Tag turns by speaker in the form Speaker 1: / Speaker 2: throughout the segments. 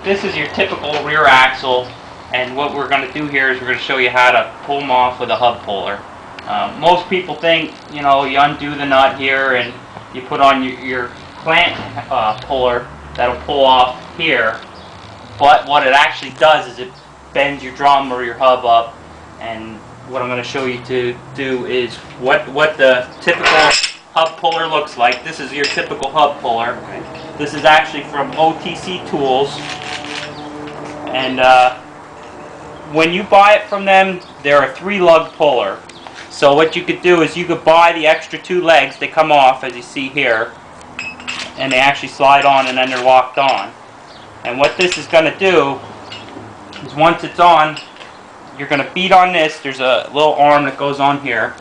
Speaker 1: This is your typical rear axle, and what we're going to do here is we're going to show you how to pull them off with a hub puller. Most people think, you undo the nut here and you put on your clamp puller that'll pull off here, but what it actually does is it bends your drum or your hub up, and what I'm going to show you to do is what the typical hub puller looks like. This is your typical hub puller. This is actually from OTC Tools, and when you buy it from them, they're a 3-lug puller. So what you could do is you could buy the extra 2 legs. They come off, as you see here, and they actually slide on and then they're locked on. And what this is going to do is once it's on, you're going to beat on this. There's a little arm that goes on here,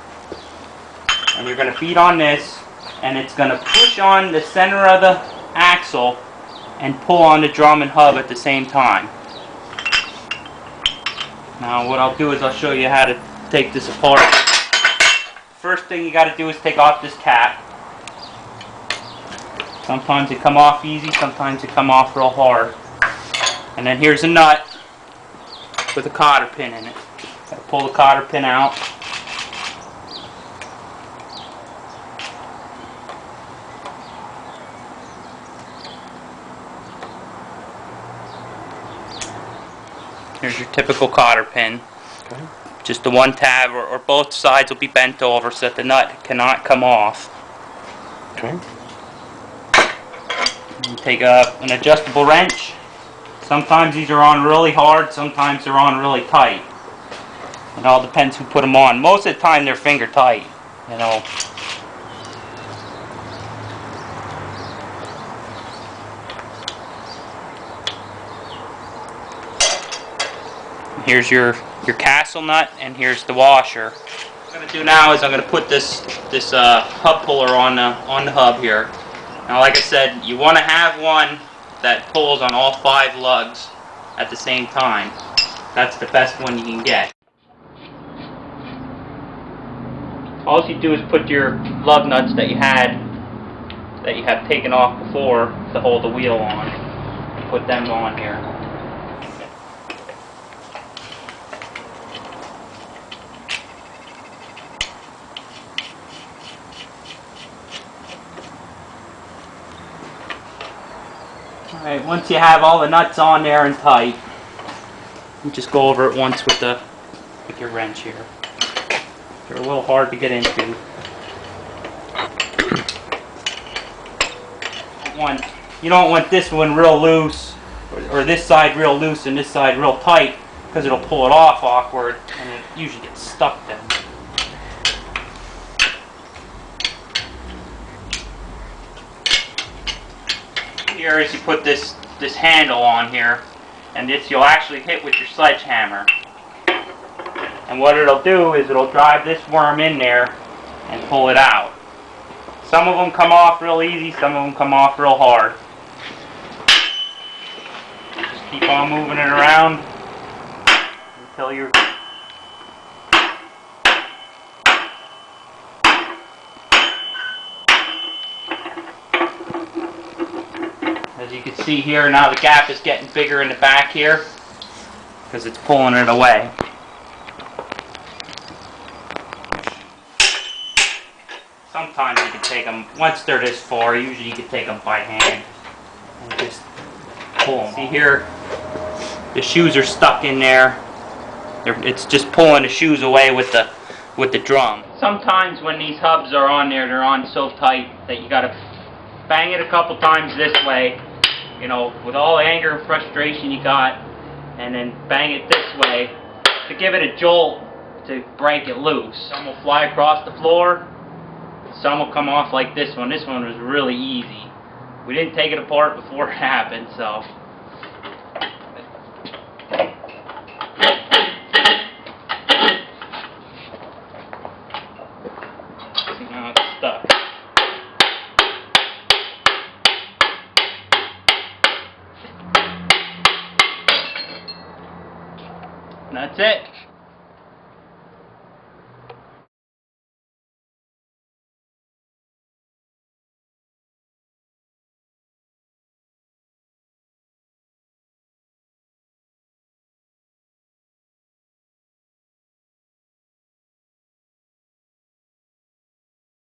Speaker 1: and you're going to beat on this, and it's going to push on the center of the axle and pull on the drum and hub at the same time. Now what I'll do is I'll show you how to take this apart. First thing you got to do is take off this cap. Sometimes it come off easy, sometimes it come off real hard. And then here's a nut with a cotter pin in it. Gotta pull the cotter pin out. Here's your typical cotter pin. Okay. Just the one tab, or both sides will be bent over so that the nut cannot come off. Okay. You take an adjustable wrench. Sometimes these are on really hard, sometimes they're on really tight. It all depends who put them on. Most of the time they're finger tight, Here's your castle nut, and here's the washer. What I'm going to do now is I'm going to put this hub puller on the hub here. Now, like I said, you want to have one that pulls on all 5 lugs at the same time. That's the best one you can get. All you do is put your lug nuts that you have taken off before to hold the wheel on, and put them on here. Alright, once you have all the nuts on there and tight, you just go over it once with your wrench here. They're a little hard to get into. You don't want this one real loose, or this side real loose and this side real tight, because it'll pull it off awkward, and it usually gets stuck then. Here is you put this handle on here, and this you'll actually hit with your sledgehammer. And what it'll do is it'll drive this worm in there and pull it out. Some of them come off real easy, some of them come off real hard. Just keep on moving it around until you're... As you can see here, now the gap is getting bigger in the back here because it's pulling it away. Sometimes you can take them, once they're this far, usually you can take them by hand and just pull them. See here, the shoes are stuck in there. It's just pulling the shoes away with the drum. Sometimes when these hubs are on there, they're on so tight that you got to bang it a couple times this way, with all the anger and frustration you got, and then bang it this way to give it a jolt to break it loose. Some will fly across the floor, some will come off like this one. This one was really easy. We didn't take it apart before it happened, so. See, now it's stuck. And that's it.